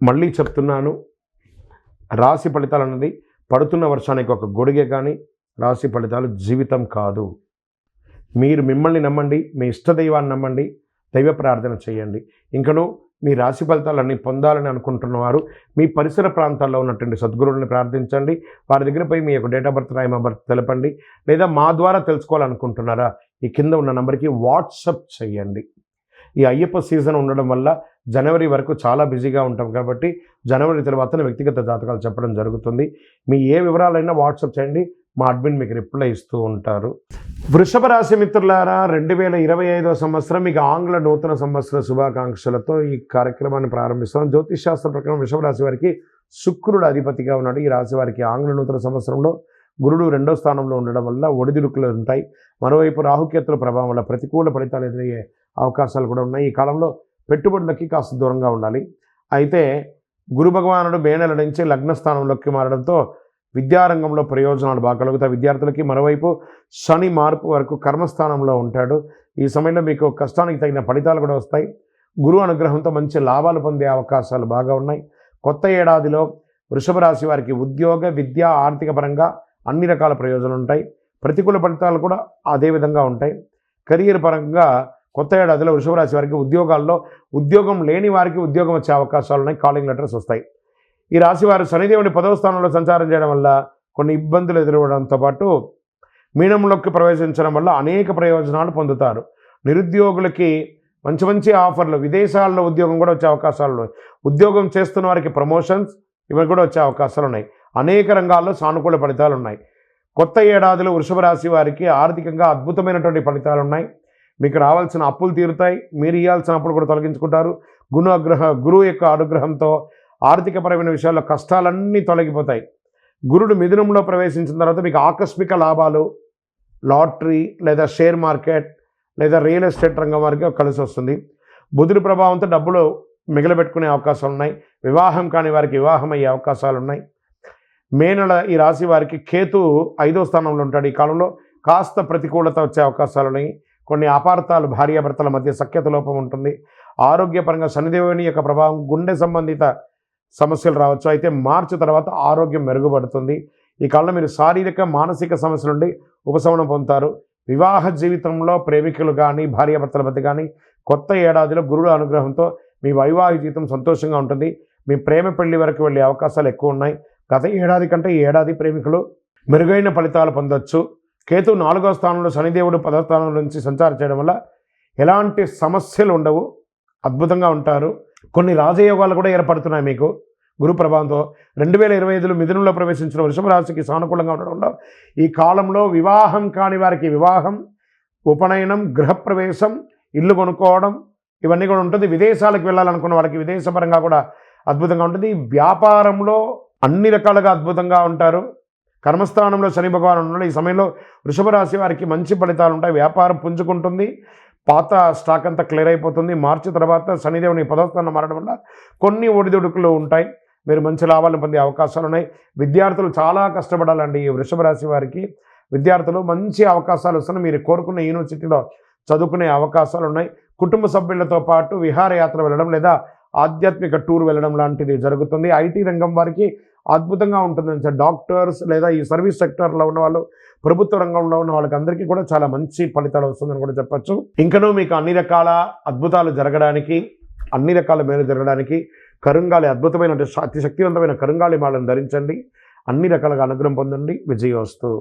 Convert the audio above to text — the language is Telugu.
మళ్ళీ చెప్తున్నాను, రాశి ఫలితాలు అన్నది పడుతున్న వర్షానికి ఒక గొడుగే కానీ రాశి ఫలితాలు జీవితం కాదు. మీరు మిమ్మల్ని నమ్మండి, మీ ఇష్టదైవాన్ని నమ్మండి, దైవ ప్రార్థన చేయండి. ఇంకను మీ రాశి ఫలితాలన్నీ పొందాలని అనుకుంటున్నవారు మీ పరిసర ప్రాంతాల్లో ఉన్నటువంటి సద్గురువుని ప్రార్థించండి. వారి దగ్గర పోయి మీ యొక్క date of birth, time of birth తెలపండి. లేదా మా ద్వారా తెలుసుకోవాలనుకుంటున్నారా, ఈ కింద ఉన్న నెంబర్కి వాట్సప్ చేయండి. ఈ అయ్యప్ప సీజన్ ఉండడం వల్ల జనవరి వరకు చాలా బిజీగా ఉంటాం కాబట్టి జనవరి తర్వాత వ్యక్తిగత జాతకాలు చెప్పడం జరుగుతుంది. మీ ఏ వివరాలైనా వాట్సాప్ చేయండి, మా అడ్మిన్ మీకు రిప్లై ఇస్తూ ఉంటారు. వృషభ రాశి మిత్రులారా, 2025వ సంవత్సరం మీకు ఆంగ్ల నూతన సంవత్సర శుభాకాంక్షలతో ఈ కార్యక్రమాన్ని ప్రారంభిస్తాం. జ్యోతిష్ శాస్త్ర ప్రకారం వృషభ రాశి వారికి శుక్రుడు అధిపతిగా ఉన్నాడు. ఈ రాశి వారికి ఆంగ్ల నూతన సంవత్సరంలో గురుడు 2వ స్థానంలో ఉండడం వల్ల ఒడిదుడుకులు ఉంటాయి. మరోవైపు రాహుకేతుల ప్రభావం వల్ల ప్రతికూల ఫలితాలు ఎదురయ్యే అవకాశాలు కూడా ఉన్నాయి. ఈ కాలంలో పెట్టుబడులకి కాస్త దూరంగా ఉండాలి. అయితే గురు భగవానుడు మే నెల నుంచి లగ్న స్థానంలోకి మారడంతో విద్యారంగంలో ప్రయోజనాలు బాగా కలుగుతాయి విద్యార్థులకి. మరోవైపు శని మార్పు వరకు కర్మస్థానంలో ఉంటాడు. ఈ సమయంలో మీకు కష్టానికి తగిన ఫలితాలు కూడా వస్తాయి. గురు అనుగ్రహంతో మంచి లాభాలు పొందే అవకాశాలు బాగా ఉన్నాయి. కొత్త ఏడాదిలో వృషభ రాశి వారికి ఉద్యోగ, విద్య, ఆర్థిక పరంగా అన్ని రకాల ప్రయోజనాలు ఉంటాయి. ప్రతికూల ఫలితాలు కూడా అదే విధంగా ఉంటాయి. కెరీర్ పరంగా కొత్త ఏడాదిలో వృషభ రాశి వారికి ఉద్యోగాల్లో ఉద్యోగం లేని వారికి ఉద్యోగం వచ్చే అవకాశాలు ఉన్నాయి. కాలింగ్ లెటర్స్ వస్తాయి. ఈ రాశి వారు శనిదేవుని 10వ స్థానంలో సంచారం చేయడం వల్ల కొన్ని ఇబ్బందులు ఎదురవడంతో పాటు మీనంలోకి ప్రవేశించడం వల్ల అనేక ప్రయోజనాలు పొందుతారు. నిరుద్యోగులకి మంచి మంచి ఆఫర్లు, విదేశాల్లో ఉద్యోగం కూడా వచ్చే అవకాశాలు ఉన్నాయి. ఉద్యోగం చేస్తున్న వారికి ప్రమోషన్స్ ఇవి కూడా వచ్చే అవకాశాలు ఉన్నాయి. అనేక రంగాల్లో సానుకూల ఫలితాలు ఉన్నాయి. కొత్త ఏడాదిలో వృషభ రాశి వారికి ఆర్థికంగా అద్భుతమైనటువంటి ఫలితాలు ఉన్నాయి. మీకు రావాల్సిన అప్పులు తీరుతాయి. మీరు ఇవ్వాల్సిన అప్పులు కూడా తొలగించుకుంటారు. గురువు యొక్క అనుగ్రహంతో ఆర్థికపరమైన విషయాల్లో కష్టాలన్నీ తొలగిపోతాయి. గురుడు మిథునంలో ప్రవేశించిన తర్వాత మీకు ఆకస్మిక లాభాలు, లాటరీ లేదా షేర్ మార్కెట్ లేదా రియల్ ఎస్టేట్ రంగం వారికి కలిసి వస్తుంది. బుధుడి ప్రభావంతో డబ్బులు మిగిలిపెట్టుకునే అవకాశాలు ఉన్నాయి. వివాహం కాని వారికి వివాహం అయ్యే అవకాశాలు ఉన్నాయి. మే నెల ఈ రాశి వారికి కేతు 5వ స్థానంలో ఉంటాడు. ఈ కాలంలో కాస్త ప్రతికూలత వచ్చే అవకాశాలు ఉన్నాయి. కొన్ని అపార్థాలు, భార్యాభర్తల మధ్య సఖ్యత లోపం ఉంటుంది. ఆరోగ్యపరంగా శనిదేవుని యొక్క ప్రభావం గుండె సంబంధిత సమస్యలు రావచ్చు. అయితే మార్చి తర్వాత ఆరోగ్యం మెరుగుపడుతుంది. ఈ కాలంలో మీరు శారీరక, మానసిక సమస్యల నుండి ఉపశమనం పొందుతారు. వివాహ జీవితంలో ప్రేమికులు కానీ, భార్యాభర్తల మధ్య కానీ కొత్త ఏడాదిలో గురుడు అనుగ్రహంతో మీ వైవాహిక జీవితం సంతోషంగా ఉంటుంది. మీ ప్రేమ పెళ్లి వరకు వెళ్ళే అవకాశాలు ఎక్కువ ఉన్నాయి. గత ఏడాది కంటే ఈ ఏడాది ప్రేమికులు మెరుగైన ఫలితాలు పొందొచ్చు. కేతు 4వ స్థానంలో, శనిదేవుడు 10వ స్థానం నుంచి సంచారం చేయడం వల్ల ఎలాంటి సమస్యలు ఉండవు, అద్భుతంగా ఉంటారు. కొన్ని రాజయోగాలు కూడా ఏర్పడుతున్నాయి మీకు గురు ప్రభావంతో. 2025లో మిథునంలో ప్రవేశించిన వృషభ రాశికి సానుకూలంగా ఉండడం వల్ల ఈ కాలంలో వివాహం కాని వారికి వివాహం, ఉపనయనం, గృహప్రవేశం, ఇల్లు కొనుక్కోవడం ఇవన్నీ కూడా ఉంటుంది. విదేశాలకు వెళ్ళాలనుకున్న వాళ్ళకి విదేశపరంగా కూడా అద్భుతంగా ఉంటుంది. వ్యాపారంలో అన్ని రకాలుగా అద్భుతంగా ఉంటారు. కర్మస్థానంలో శని భగవాన్ ఉన్నాడు. ఈ సమయంలో వృషభ రాశి వారికి మంచి ఫలితాలు ఉంటాయి. వ్యాపారం పుంజుకుంటుంది. పాత స్టాక్ అంతా క్లియర్ అయిపోతుంది. మార్చి తర్వాత శనిదేవుని 10వ స్థానం మారడం వల్ల కొన్ని ఒడిదుడుకులు ఉంటాయి. మీరు మంచి లాభాలను పొందే అవకాశాలు ఉన్నాయి. విద్యార్థులు చాలా కష్టపడాలండి. ఈ వృషభ రాశి వారికి విద్యార్థులు మంచి అవకాశాలు వస్తున్నాయి. మీరు కోరుకున్న యూనివర్సిటీలో చదువుకునే అవకాశాలు ఉన్నాయి. కుటుంబ సభ్యులతో పాటు విహారయాత్ర వెళ్ళడం లేదా ఆధ్యాత్మిక టూర్ వెళ్ళడం లాంటిది జరుగుతుంది. ఐటీ రంగం వారికి అద్భుతంగా ఉంటుందని సార్. డాక్టర్స్ లేదా ఈ సర్వీస్ సెక్టర్లో ఉన్న వాళ్ళు, ప్రభుత్వ రంగంలో ఉన్న వాళ్ళకి అందరికీ కూడా చాలా మంచి ఫలితాలు వస్తుందని కూడా చెప్పచ్చు. ఇంకనూ మీకు అన్ని రకాల అద్భుతాలు జరగడానికి, అన్ని రకాల మేలు జరగడానికి కరుంగాలి, అద్భుతమైన అతి శక్తివంతమైన కరుంగాలి మాలను ధరించండి. అన్ని రకాలుగా అనుగ్రహం పొందండి. విజయోస్తు.